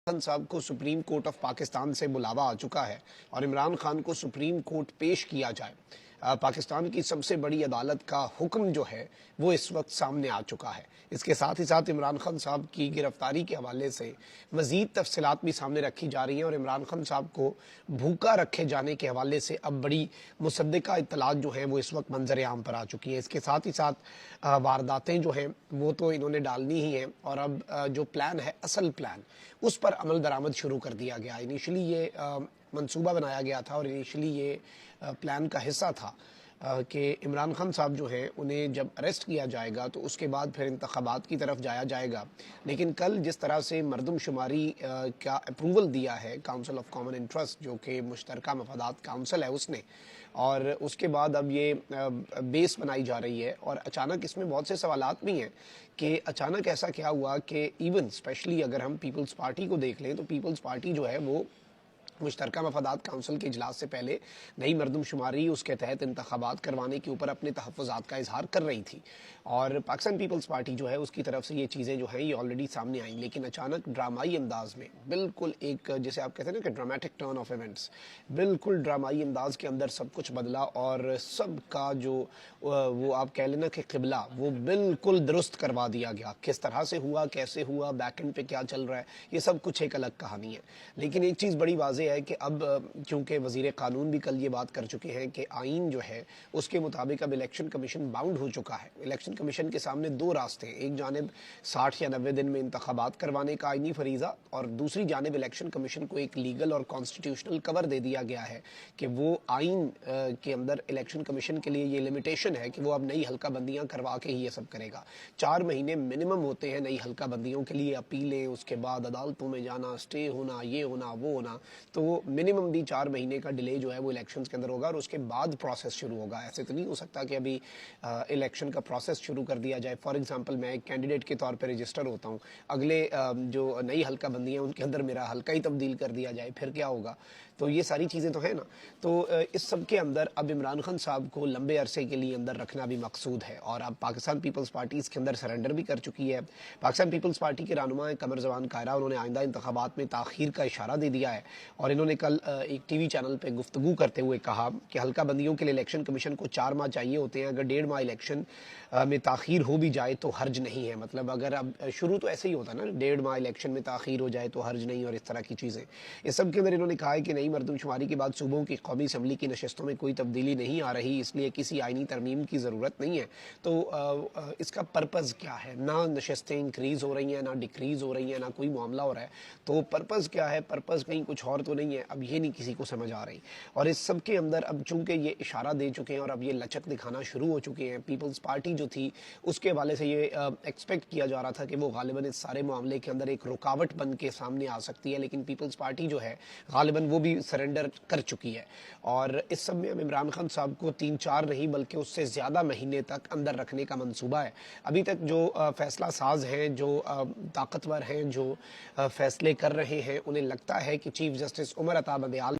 खान साहब को supreme court of Pakistan से बुलावा आ चुका है और इमरान खान को सुप्रीम कोर्ट पेश किया जाए। पाकिस्तान की सबसे बड़ी अदालत का हुक्म जो है वो इस वक्त सामने आ चुका है। इसके साथ ही साथ इमरान खान साहब की गिरफ्तारी के हवाले से मज़ीद तफसीलात भी सामने रखी जा रही हैं और इमरान खान साहब को भूखा रखे जाने के हवाले से अब बड़ी मुसद्दिका इत्तलात जो हैं वो इस वक्त मंजर आम पर आ चुकी हैं। इसके साथ ही साथ वारदातें जो हैं वो तो इन्होंने डालनी ही हैं और अब जो प्लान है, असल प्लान, उस पर अमल दरामद शुरू कर दिया गया। इनिशियली ये मंसूबा बनाया गया था और इनिशियली ये प्लान का हिस्सा था कि इमरान खान साहब जो हैं उन्हें जब अरेस्ट किया जाएगा तो उसके बाद फिर इंतखाबात की तरफ जाया जाएगा। लेकिन कल जिस तरह से मरदमशुमारी का अप्रूवल दिया है काउंसिल ऑफ कॉमन इंटरेस्ट, जो कि मुश्तरका मफादात काउंसिल है, उसने, और उसके बाद अब ये बेस बनाई जा रही है और अचानक इसमें बहुत से सवालात भी हैं कि अचानक ऐसा क्या हुआ कि इवन स्पेशली अगर हम पीपल्स पार्टी को देख लें तो पीपल्स पार्टी जो है वो मुश्तरका मफादात काउंसिल के इजलास से पहले नई मरदमशुमारी, उसके तहत इंतखाबात करवाने के ऊपर अपने तहफ़्फ़ुज़ात का इजहार कर रही थी और पाकिस्तान पीपल्स पार्टी जो है उसकी तरफ से ये चीज़ें जो हैं ये ऑलरेडी सामने आई। लेकिन अचानक ड्रामाई अंदाज में, बिल्कुल एक जैसे आप कहते हैं ना कि ड्रामेटिक टर्न ऑफ इवेंट्स, बिल्कुल ड्रामाई अंदाज के अंदर सब कुछ बदला और सब का जो वो आप कह लेना कि क़िबला वो बिल्कुल दुरुस्त करवा दिया गया। किस तरह से हुआ, कैसे हुआ, बैक एंड पे क्या चल रहा है, ये सब कुछ एक अलग कहानी है। लेकिन एक चीज़ बड़ी वाज़ेह है कि अब चूंकि वज़ीर कानून भी कल ये बात कर चुके हैं कि आइन जो है उसके मुताबिक अब इलेक्शन कमीशन बाउंड हो चुका है। इलेक्शन कमीशन के सामने दो रास्ते हैं, एक जानिब 60 या 90 दिन में इंतखाबात करवाने का आइनी फरीज़ा और दूसरी जानिब इलेक्शन कमीशन को एक लीगल और कॉन्स्टिट्यूशनल कवर दे दिया गया है कि वो आइन के अंदर इलेक्शन कमीशन के लिए ये लिमिटेशन है कि वो अब नई हल्का बंदियाँ करवा के ही ये सब करेगा। 4 महीने मिनिमम होते हैं नई हल्का बंदियों के लिए, अपीलें, उसके बाद अदालतों में जाना, स्टे होना, ये होना, वो होना, तो मिनिमम भी 4 महीने का डिले जो है वो इलेक्शंस के अंदर होगा और उसके बाद प्रोसेस शुरू होगा। ऐसे तो नहीं हो सकता कि अभी इलेक्शन का प्रोसेस शुरू कर दिया जाए। फॉर एग्जांपल मैं एक कैंडिडेट के तौर पे रजिस्टर होता हूँ, अगले जो नई हल्का बंदी है उनके अंदर मेरा हल्का ही तब्दील कर दिया जाए, फिर क्या होगा? तो ये सारी चीज़ें तो है ना। तो इस सब के अंदर अब इमरान खान साहब को लंबे अरसे के लिए अंदर रखना भी मकसूद है और अब पाकिस्तान पीपल्स पार्टी इसके अंदर सरेंडर भी कर चुकी है। पाकिस्तान पीपल्स पार्टी के रहनुमा कमर जवान कायरा, उन्होंने आइंदा इंतखाबात में ताख़ीर का इशारा दे दिया है और इन्होंने कल एक टीवी चैनल पे गुफ्तगू करते हुए कहा कि हल्का बंदियों के लिए इलेक्शन कमीशन को 4 माह चाहिए होते हैं, अगर 1.5 माह इलेक्शन में ताख़ीर हो भी जाए तो हर्ज नहीं है। मतलब अगर अब शुरू तो ऐसे ही होता ना, 1.5 माह इलेक्शन में ताख़ीर हो जाए तो हर्ज नहीं, और इस तरह की चीज़ें। इस सब के अंदर इन्होंने कहा है कि नई मरदमशुमारी के बाद सूबों की कौमी असम्बली की नशस्तों में कोई तब्दीली नहीं आ रही, इसलिए किसी आइनी तरमीम की ज़रूरत नहीं है। तो इसका पर्पज़ क्या है? ना नशस्तें इंक्रीज़ हो रही हैं, ना डिक्रीज़ हो रही हैं, ना कोई मामला हो रहा है, तो पर्पज़ क्या है? पर्पज़ कहीं कुछ और तो नहीं है, अब ये नहीं किसी को समझ आ रही। और इस सब के अंदर अब चूंकि ये इशारा दे चुके हैं और अब ये लचक दिखाना शुरू हो चुके हैं, पीपल्स पार्टी जो थी उसके हवाले से ये एक्सपेक्ट किया जा रहा था कि वो गालिबन इस सारे मामले के अंदर एक रुकावट बन के सामने आ सकती है, लेकिन पीपल्स पार्टी जो है गालिबन वो भी सरेंडर कर चुकी है। और इस सब में अब इमरान खान साहब को 3-4 नहीं बल्कि उससे ज़्यादा महीने तक अंदर रखने का मंसूबा है। अभी तक जो फैसला साज हैं, जो ताकतवर हैं, जो फैसले कर रहे हैं, उन्हें लगता है कि चीफ जस्टिस उमर अता बंदयाल